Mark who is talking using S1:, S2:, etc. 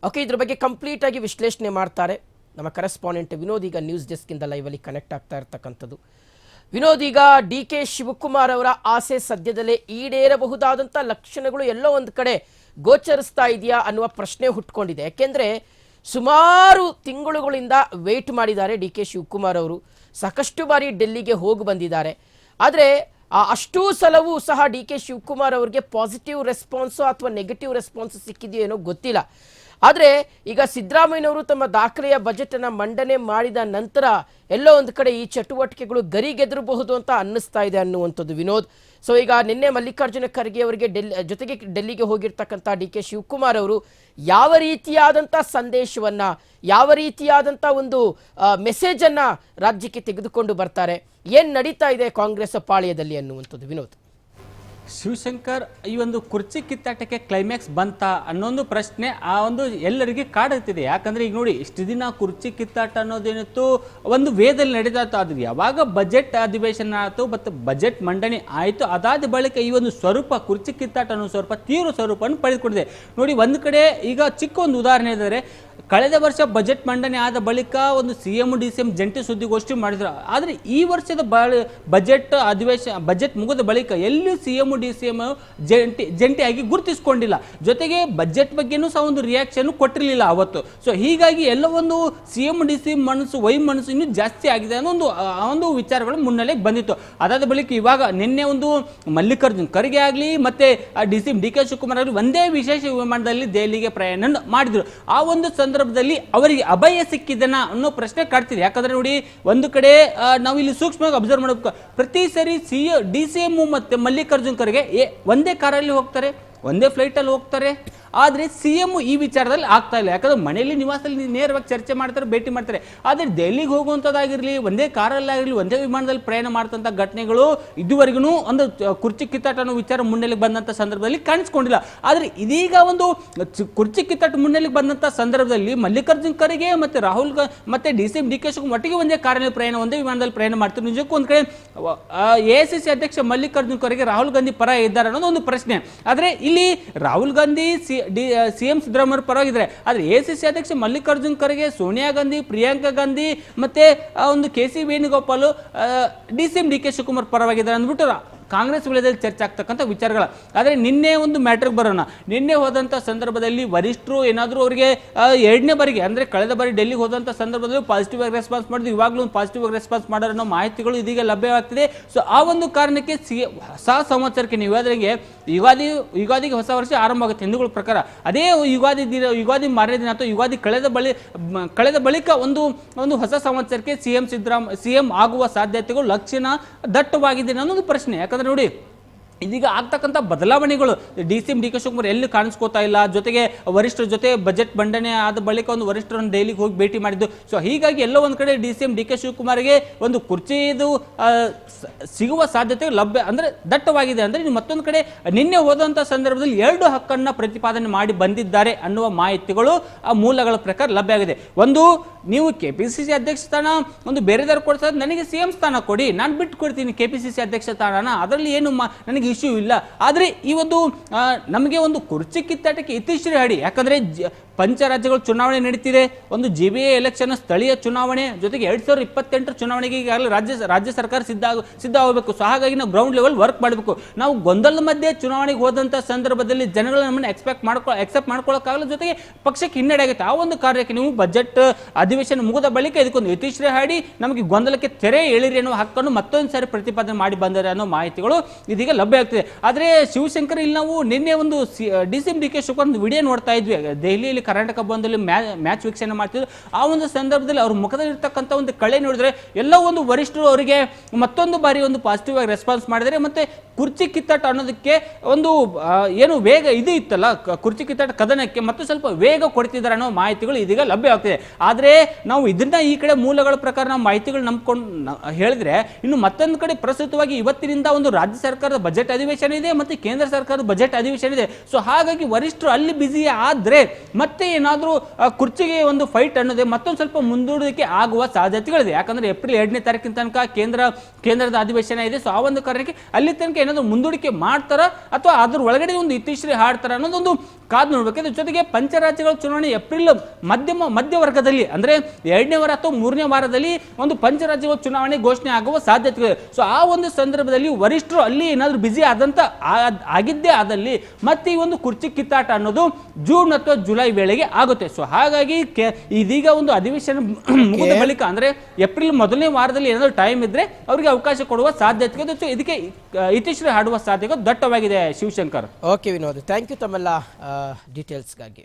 S1: Okay, ಇದ್ರ ಬಗ್ಗೆ complete ಆಗಿ ವಿಶ್ಲೇಷಣೆ ಮಾಡ್ತಾರೆ ನಮ್ಮ ಕರೆಸ್ಪಾಂಡೆಂಟ್ ವಿನೋದ್. ಈಗ ನ್ಯೂಸ್ ಡೆಸ್ಕ್ ಇಂದ ಲೈವ್ ಅಲ್ಲಿ ಕನೆಕ್ಟ್ ಆಗ್ತಾ ಇರ್ತಕ್ಕಂಥದ್ದು ವಿನೋದ್. ಈಗ ಡಿ ಕೆ ಶಿವಕುಮಾರ್ ಅವರ ಆಸೆ ಸದ್ಯದಲ್ಲೇ ಈಡೇರಬಹುದಾದಂಥ ಲಕ್ಷಣಗಳು ಎಲ್ಲೋ ಒಂದು ಕಡೆ ಗೋಚರಿಸ್ತಾ ಇದೆಯಾ ಅನ್ನುವ ಪ್ರಶ್ನೆ ಹುಟ್ಕೊಂಡಿದೆ. ಯಾಕೆಂದ್ರೆ ಸುಮಾರು ತಿಂಗಳುಗಳಿಂದ ವೇಟ್ ಮಾಡಿದ್ದಾರೆ ಡಿ ಕೆ ಶಿವಕುಮಾರ್ ಅವರು. ಸಾಕಷ್ಟು ಬಾರಿ ಡೆಲ್ಲಿಗೆ ಹೋಗಿ ಬಂದಿದ್ದಾರೆ. ಆದರೆ ಅಷ್ಟೂ ಸಲವೂ ಸಹ ಡಿ ಕೆ ಶಿವಕುಮಾರ್ ಅವರಿಗೆ ಪಾಸಿಟಿವ್ ರೆಸ್ಪಾನ್ಸು ಅಥವಾ ನೆಗೆಟಿವ್ ರೆಸ್ಪಾನ್ಸ್ ಸಿಕ್ಕಿದೆಯೋ ಏನೋ ಗೊತ್ತಿಲ್ಲ. ಆದರೆ ಈಗ ಸಿದ್ದರಾಮಯ್ಯನವರು ತಮ್ಮ ದಾಖಲೆಯ ಬಜೆಟನ್ನು ಮಂಡನೆ ಮಾಡಿದ ನಂತರ ಎಲ್ಲೋ ಒಂದು ಕಡೆ ಈ ಚಟುವಟಿಕೆಗಳು ಗರಿಗೆದರಬಹುದು ಅಂತ ಅನ್ನಿಸ್ತಾ ಇದೆ ಅನ್ನುವಂಥದ್ದು ವಿನೋದ್. ಸೊ ಈಗ ನಿನ್ನೆ ಮಲ್ಲಿಕಾರ್ಜುನ ಖರ್ಗೆ ಅವರಿಗೆ ಜೊತೆಗೆ ಡೆಲ್ಲಿಗೆ ಹೋಗಿರ್ತಕ್ಕಂಥ ಡಿ ಕೆ ಶಿವಕುಮಾರ್ ಅವರು ಯಾವ ರೀತಿಯಾದಂಥ ಸಂದೇಶವನ್ನು, ಯಾವ ರೀತಿಯಾದಂಥ ಒಂದು ಮೆಸೇಜನ್ನು ರಾಜ್ಯಕ್ಕೆ ತೆಗೆದುಕೊಂಡು ಬರ್ತಾರೆ, ಏನು ನಡೀತಾ ಇದೆ ಕಾಂಗ್ರೆಸ್ ಪಾಳ್ಯದಲ್ಲಿ ಅನ್ನುವಂಥದ್ದು ವಿನೋದ್.
S2: ಶಿವಶಂಕರ್ ಈ ಒಂದು ಕುರ್ಚಿ ಕಿತ್ತಾಟಕ್ಕೆ ಕ್ಲೈಮ್ಯಾಕ್ಸ್ ಬಂತ ಅನ್ನೊಂದು ಪ್ರಶ್ನೆ ಎಲ್ಲರಿಗೆ ಕಾಡುತ್ತಿದೆ. ಯಾಕಂದ್ರೆ ಈಗ ನೋಡಿ, ಇಷ್ಟು ದಿನ ಕುರ್ಚಿ ಕಿತ್ತಾಟ ಅನ್ನೋದೇನಿತ್ತು ಒಂದು ವೇದಲ್ಲಿ ನಡೀತಾ ಆದ್ರೆ ಯಾವಾಗ ಬಜೆಟ್ ಅಧಿವೇಶನ ಆಯಿತು ಮತ್ತು ಬಜೆಟ್ ಮಂಡನೆ ಆಯಿತು, ಅದಾದ ಬಳಿಕ ಈ ಒಂದು ಸ್ವರೂಪ ಕುರ್ಚಿ ಕಿತ್ತಾಟ ಅನ್ನೋ ಸ್ವಲ್ಪ ತೀವ್ರ ಸ್ವರೂಪವನ್ನು ಪಡೆದುಕೊಂಡಿದೆ. ನೋಡಿ, ಒಂದು ಕಡೆ ಈಗ ಚಿಕ್ಕ ಒಂದು ಉದಾಹರಣೆ ಇದ್ದಾರೆ. ಕಳೆದ ವರ್ಷ ಬಜೆಟ್ ಮಂಡನೆ ಆದ ಬಳಿಕ ಒಂದು CM DCM ಜಂಟಿ ಸುದ್ದಿಗೋಷ್ಠಿ ಮಾಡಿದ್ರು. ಆದರೆ ಈ ವರ್ಷದ ಬಜೆಟ್ ಮುಗಿದ ಬಳಿಕ ಎಲ್ಲಿಯೂ CM DCM ಜಂಟಿಯಾಗಿ ಗುರುತಿಸಿಕೊಂಡಿಲ್ಲ. ಜೊತೆಗೆ ಬಜೆಟ್ ಬಗ್ಗೆನೂ ಸಹ ಒಂದು ರಿಯಾಕ್ಷನ್ ಕೊಟ್ಟಿರಲಿಲ್ಲ ಅವತ್ತು. ಸೊ ಹೀಗಾಗಿ ಎಲ್ಲ ಒಂದು CM DCM ಮನಸ್ಸು ಇನ್ನೂ ಜಾಸ್ತಿ ಆಗಿದೆ ಅನ್ನೋ ಒಂದು ವಿಚಾರಗಳು ಮುನ್ನೆಲೆಗೆ ಬಂದಿತ್ತು. ಅದಾದ ಬಳಿಕ ಇವಾಗ ನಿನ್ನೆ ಒಂದು ಮಲ್ಲಿಕಾರ್ಜುನ್ ಖರ್ಗೆ ಆಗಲಿ ಮತ್ತೆ DCM DK ಶಿವಕುಮಾರ್ ಆಗಲಿ ಒಂದೇ ವಿಶೇಷ ವಿಮಾನದಲ್ಲಿ ದೆಹಲಿಗೆ ಪ್ರಯಾಣ ಮಾಡಿದ್ರು. ಆ ಒಂದು ಸಂದರ್ಭದಲ್ಲಿ ಅವರಿಗೆ ಅಭಯ ಸಿಕ್ಕಿದನ ಅನ್ನೋ ಪ್ರಶ್ನೆ ಕಾಡ್ತಿದೆ. ಯಾಕಂದ್ರೆ ನೋಡಿ, ಒಂದು ಕಡೆ ನಾವು ಇಲ್ಲಿ ಸೂಕ್ಷ್ಮವಾಗಿ ಅಬ್ಸರ್ವ್ ಮಾಡಬೇಕು. ಪ್ರತಿ ಸರಿ DCM ಮತ್ತೆ ಮಲ್ಲಿಕಾರ್ಜುನ್ ಖರ್ಗೆ ಒಂದೇ ಕಾರಲ್ಲಿ ಹೋಗ್ತಾರೆ, ಒಂದೇ ಫ್ಲೈಟಲ್ಲಿ ಹೋಗ್ತಾರೆ. ಆದರೆ CM ಈ ವಿಚಾರದಲ್ಲಿ ಆಗ್ತಾ ಇಲ್ಲ. ಯಾಕಂದ್ರೆ ಮನೆಯಲ್ಲಿ ನಿವಾಸದಲ್ಲಿ ನೇರವಾಗಿ ಚರ್ಚೆ ಮಾಡ್ತಾರೆ, ಭೇಟಿ ಮಾಡ್ತಾರೆ. ಆದರೆ ದೆಹಲಿಗೆ ಹೋಗುವಂಥದ್ದಾಗಿರಲಿ, ಒಂದೇ ಕಾರಲ್ಲಾಗಿರಲಿ, ಒಂದೇ ವಿಮಾನದಲ್ಲಿ ಪ್ರಯಾಣ ಮಾಡ್ತಂಥ ಘಟನೆಗಳು ಇದುವರೆಗೂ ಒಂದು ಕುರ್ಚಿ ಕಿತ್ತಾಟ ಅನ್ನೋ ವಿಚಾರ ಮುನ್ನೆಲೆಗೆ ಬಂದಂಥ ಸಂದರ್ಭದಲ್ಲಿ ಕಾಣಿಸ್ಕೊಂಡಿಲ್ಲ. ಆದರೆ ಇದೀಗ ಒಂದು ಕುರ್ಚಿ ಕಿತ್ತಾಟ ಮುನ್ನೆಲೆಗೆ ಬಂದಂಥ ಸಂದರ್ಭದಲ್ಲಿ ಮಲ್ಲಿಕಾರ್ಜುನ್ ಖರ್ಗೆ ಮತ್ತು ರಾಹುಲ್ ಮತ್ತೆ DCM DK ಶಿವಕುಮಾರ್ ಒಟ್ಟಿಗೆ ಒಂದೇ ಕಾರಲ್ಲಿ ಪ್ರಯಾಣ, ಒಂದೇ ವಿಮಾನದಲ್ಲಿ ಪ್ರಯಾಣ ಮಾಡ್ತಾರೆ. ನಿಜಕ್ಕೂ ಒಂದು ಕಡೆ AICC ಅಧ್ಯಕ್ಷ ಮಲ್ಲಿಕಾರ್ಜುನ್ ಖರ್ಗೆ ರಾಹುಲ್ ಗಾಂಧಿ ಪರ ಇದ್ದಾರೆ ಅನ್ನೋದು ಒಂದು ಪ್ರಶ್ನೆ. ಆದರೆ ಇಲ್ಲಿ ರಾಹುಲ್ ಗಾಂಧಿ CM ಸಿದ್ದರಾಮಯ್ಯ ಪರವಾಗಿದ್ದಾರೆ. ಆದರೆ AICC ಅಧ್ಯಕ್ಷ ಮಲ್ಲಿಕಾರ್ಜುನ್ ಖರ್ಗೆ, ಸೋನಿಯಾ ಗಾಂಧಿ, ಪ್ರಿಯಾಂಕಾ ಗಾಂಧಿ ಮತ್ತೆ ಒಂದು KC Venugopal, DCM DK Shivakumar ಪರವಾಗಿದ್ದಾರೆ ಅಂದ್ಬಿಟ್ಟು ಕಾಂಗ್ರೆಸ್ ವಲಯದಲ್ಲಿ ಚರ್ಚೆ ಆಗ್ತಕ್ಕಂಥ ವಿಚಾರಗಳ. ಆದರೆ ನಿನ್ನೆ ಒಂದು ಮ್ಯಾಟ್ರಿಗೆ ಬರೋಣ. ನಿನ್ನೆ ಹೋದಂಥ ಸಂದರ್ಭದಲ್ಲಿ ವರಿಷ್ಠರು ಏನಾದರೂ ಅವರಿಗೆ ಎರಡನೇ ಬಾರಿಗೆ ಅಂದರೆ ಕಳೆದ ಬಾರಿ ಡೆಲ್ಲಿಗೆ ಹೋದಂಥ ಸಂದರ್ಭದಲ್ಲಿ ಪಾಸಿಟಿವ್ ಆಗಿ ರೆಸ್ಪಾನ್ಸ್ ಮಾಡಿದ್ರು. ಇವಾಗಲೂ ಒಂದು ಪಾಸಿಟಿವ್ ಆಗಿ ರೆಸ್ಪಾನ್ಸ್ ಮಾಡೋರು ಅನ್ನೋ ಮಾಹಿತಿಗಳು ಇದೀಗ ಲಭ್ಯವಾಗ್ತಿದೆ. ಸೊ ಆ ಒಂದು ಕಾರಣಕ್ಕೆ ಹೊಸ ಸಂವತ್ಸರಕ್ಕೆ ನೀವು ಹೇಳಿದಂಗೆ ಯುಗಾದಿಗೆ ಹೊಸ ವರ್ಷ ಆರಂಭ ಆಗುತ್ತೆ ಹಿಂದೂಗಳ ಪ್ರಕಾರ. ಅದೇ ಯುಗಾದಿ ಮಾರನೇ ದಿನ ಅಥವಾ ಯುಗಾದಿ ಕಳೆದ ಬಳಿಕ ಒಂದು ಹೊಸ ಸಂವತ್ಸರಕ್ಕೆ CM ಆಗುವ ಸಾಧ್ಯತೆಗಳು ಲಕ್ಷಣ ದಟ್ಟವಾಗಿದೆ ಅನ್ನೋದು ಪ್ರಶ್ನೆ. ಯಾಕಂದ್ರೆ ನೋಡಿ, ಇದೀಗ ಆಗ್ತಕ್ಕಂಥ ಬದಲಾವಣೆಗಳು DCM DK ಶಿವಕುಮಾರ್ ಎಲ್ಲಿ ಕಾಣಿಸ್ಕೋತಾ ಇಲ್ಲ. ಜೊತೆಗೆ ವರಿಷ್ಠರ ಜೊತೆ ಬಜೆಟ್ ಮಂಡನೆ ಆದ ಬಳಿಕ ಒಂದು ವರಿಷ್ಠರನ್ನು ದೆಹಲಿಗೆ ಹೋಗಿ ಭೇಟಿ ಮಾಡಿದ್ದು. ಸೊ ಹೀಗಾಗಿ ಎಲ್ಲೋ ಒಂದು ಕಡೆ DCM DK ಶಿವಕುಮಾರ್ಗೆ ಒಂದು ಕುರ್ಚಿದು ಸಿಗುವ ಸಾಧ್ಯತೆ ದಟ್ಟವಾಗಿದೆ. ಅಂದರೆ ಮತ್ತೊಂದು ಕಡೆ ನಿನ್ನೆ ಹೋದಂಥ ಸಂದರ್ಭದಲ್ಲಿ 2 ಹಕ್ಕನ್ನು ಪ್ರತಿಪಾದನೆ ಮಾಡಿ ಬಂದಿದ್ದಾರೆ ಅನ್ನುವ ಮಾಹಿತಿಗಳು ಆ ಮೂಲಗಳ ಪ್ರಕಾರ ಲಭ್ಯ ಆಗಿದೆ. ಒಂದು, ನೀವು KPCC ಅಧ್ಯಕ್ಷ ಸ್ಥಾನ ಒಂದು ಬೇರೆದಾರು ಕೊಡ್ತಾರೆ, ನನಗೆ CM ಸ್ಥಾನ ಕೊಡಿ, ನಾನು ಬಿಟ್ಟು ಕೊಡ್ತೀನಿ KPCC ಅಧ್ಯಕ್ಷ ಸ್ಥಾನನ, ಅದರಲ್ಲಿ ಏನು ನನಗೆ ಇಶ್ಯೂ ಇಲ್ಲ. ಆದರೆ ಈ ಒಂದು ನಮಗೆ ಒಂದು ಕುರ್ಚಿ ಕಿತ್ತಾಟಕ್ಕೆ ಇತಿಶ್ರೀ ಹಾಡಿ. ಯಾಕಂದ್ರೆ ಪಂಚರಾಜ್ಯಗಳ ಚುನಾವಣೆ ನಡೀತಿದೆ, ಒಂದು GBA ಎಲೆಕ್ಷನ್ ಸ್ಥಳೀಯ ಚುನಾವಣೆ, ಜೊತೆಗೆ 2028 ಚುನಾವಣೆಗೆ ಈಗಾಗಲೇ ರಾಜ್ಯ ಸರ್ಕಾರ ಸಿದ್ಧ ಆಗಬೇಕು. ಸೊ ಹಾಗಾಗಿ ನಾವು ಗ್ರೌಂಡ್ ಲೆವೆಲ್ ವರ್ಕ್ ಮಾಡಬೇಕು. ನಾವು ಗೊಂದಲದ ಮಧ್ಯೆ ಚುನಾವಣೆಗೆ ಹೋದಂಥ ಸಂದರ್ಭದಲ್ಲಿ ಜನಗಳು ನಮ್ಮನ್ನು ಎಕ್ಸೆಪ್ಟ್ ಮಾಡ್ಕೊಳ್ಳೋಕ್ಕಾಗಲ್ಲ, ಜೊತೆಗೆ ಪಕ್ಷಕ್ಕೆ ಹಿನ್ನಡೆ ಆಗುತ್ತೆ. ಆ ಒಂದು ಕಾರ್ಯಕ್ಕೆ ನೀವು ಬಜೆಟ್ ಅಧಿವೇಶನ ಮುಗಿದ ಬಳಿಕ ಇದಕ್ಕೊಂದು ಇತಿಶ್ರೀ ಹಾಡಿ ನಮಗೆ ಗೊಂದಲಕ್ಕೆ ತೆರೆ ಎಳಿರಿ ಅನ್ನೋ ಹಕ್ಕನ್ನು ಮತ್ತೊಂದು ಸಾರಿ ಪ್ರತಿಪಾದನೆ ಮಾಡಿ ಬಂದರೆ ಅನ್ನೋ ಮಾಹಿತಿಗಳು ಇದೀಗ ಲಭ್ಯ ಆಗ್ತಿದೆ. ಆದರೆ ಶಿವಶಂಕರ್, ಇಲ್ಲಿ ನಾವು ನಿನ್ನೆ ಒಂದು DCM DK ಶಿವಕುಮಾರ್ ಒಂದು ವಿಡಿಯೋ ನೋಡ್ತಾ ಇದ್ವಿ. ದೆಹಲಿಯಲ್ಲಿ ಕರ್ನಾಟಕ ಭವನದಲ್ಲಿ ಮ್ಯಾಚ್ ವೀಕ್ಷಣೆ ಮಾಡ್ತಿದ್ರು. ಆ ಒಂದು ಸಂದರ್ಭದಲ್ಲಿ ಅವ್ರ ಮುಖದಲ್ಲಿರ್ತಕ್ಕಂಥ ಒಂದು ಕಳೆ ನೋಡಿದ್ರೆ ಎಲ್ಲ ಒಂದು ವರಿಷ್ಠರು ಅವರಿಗೆ ಮತ್ತೊಂದು ಬಾರಿ ಒಂದು ಪಾಸಿಟಿವ್ ಆಗಿ ರೆಸ್ಪಾನ್ಸ್ ಮಾಡಿದರೆ. ಮತ್ತೆ ಕುರ್ಚಿ ಕಿತ್ತಾಟ ಅನ್ನೋದಕ್ಕೆ ಒಂದು ಏನು ವೇಗ ಇದು ಇತ್ತಲ್ಲ, ಕುರ್ಚಿ ಕಿತ್ತಾಟ ಕದನಕ್ಕೆ ಮತ್ತು ಸ್ವಲ್ಪ ವೇಗ ಕೊಡ್ತಿದ್ದಾರೆ ಅನ್ನೋ ಮಾಹಿತಿಗಳು ಇದೀಗ ಲಭ್ಯ ಆಗ್ತಿದೆ. ಆದರೆ ನಾವು ಇದನ್ನ ಈ ಕಡೆ ಮೂಲಗಳ ಪ್ರಕಾರ ನಾವು ಮಾಹಿತಿಗಳು ನಂಬ್ಕೊಂಡು ಹೇಳಿದ್ರೆ, ಇನ್ನು ಮತ್ತೊಂದು ಕಡೆ ಪ್ರಸ್ತುತವಾಗಿ ಇವತ್ತಿನಿಂದ ಒಂದು ರಾಜ್ಯ ಸರ್ಕಾರದ ಬಜೆಟ್ ಅಧಿವೇಶನ ಇದೆ ಮತ್ತು ಕೇಂದ್ರ ಸರ್ಕಾರದ ಬಜೆಟ್ ಅಧಿವೇಶನ ಇದೆ. ಸೊ ಹಾಗಾಗಿ ವರಿಷ್ಠರು ಅಲ್ಲಿ ಬ್ಯುಸಿ ಆದ್ರೆ ಮತ್ತೆ ಏನಾದರೂ ಕುರ್ಚಿಗೆ ಒಂದು ಫೈಟ್ ಅನ್ನೋದೇ ಮತ್ತೊಂದು ಸ್ವಲ್ಪ ಮುಂದೂಡೋದಕ್ಕೆ ಆಗುವ ಸಾಧ್ಯತೆಗಳಿದೆ. ಯಾಕಂದ್ರೆ ಏಪ್ರಿಲ್ 2ನೇ ತಾರೀಕಿನ ತನಕ ಕೇಂದ್ರದ ಅಧಿವೇಶನ ಇದೆ. ಸೊ ಆ ಒಂದು ಕಾರಣಕ್ಕೆ ಅಲ್ಲಿ ತನಕ ಏನಾದರೂ ಮುಂದೂಡಿಕೆ ಮಾಡ್ತಾರ ಅಥವಾ ಅದ್ರ ಒಳಗಡೆ ಒಂದು ಇತಿಶ್ರೀ ಹಾಡ್ತಾರ ಅನ್ನೋದೊಂದು ಕಾದು ನೋಡ್ಬೇಕು. ಜೊತೆಗೆ ಪಂಚರಾಜ್ಯಗಳ ಚುನಾವಣೆ ಏಪ್ರಿಲ್ ಮಧ್ಯವರ್ಗದಲ್ಲಿ ಅಂದ್ರೆ 2ನೇ ವಾರ ಅಥವಾ 3ನೇ ವಾರದಲ್ಲಿ ಒಂದು ಪಂಚರಾಜ್ಯಗಳ ಚುನಾವಣೆ ಘೋಷಣೆ ಆಗುವ ಸಾಧ್ಯತೆ. ಸೊ ಆ ಒಂದು ಸಂದರ್ಭದಲ್ಲಿ ವರಿಷ್ಠರು ಅಲ್ಲಿ ಏನಾದರೂ ಬಿಸಿ ಆಗಿದ್ದೇ ಆದಲ್ಲಿ ಮತ್ತೆ ಈ ಒಂದು ಕುರ್ಚಿ ಕಿತ್ತಾಟ ಅನ್ನೋದು ಜೂನ್ ಅಥವಾ ಜುಲೈ ವೇಳೆಗೆ ಆಗುತ್ತೆ. ಸೊ ಹಾಗಾಗಿ ಇದೀಗ ಒಂದು ಅಧಿವೇಶನ ಮುಗಿದ ಬಳಿಕ ಅಂದ್ರೆ ಏಪ್ರಿಲ್ 1ನೇ ವಾರದಲ್ಲಿ ಏನಾದರೂ ಟೈಮ್ ಇದ್ರೆ ಅವರಿಗೆ ಅವಕಾಶ ಕೊಡುವ ಸಾಧ್ಯತೆ, ಇದಕ್ಕೆ ಇತಿಶ್ರೀ ಹಾಡುವ ಸಾಧ್ಯತೆ ದಟ್ಟವಾಗಿದೆ. Shivashankar.
S1: Okay Vinod, thank you ತಮ್ಮೆಲ್ಲ ಡೀಟೇಲ್ಸ್ಗಾಗಿ.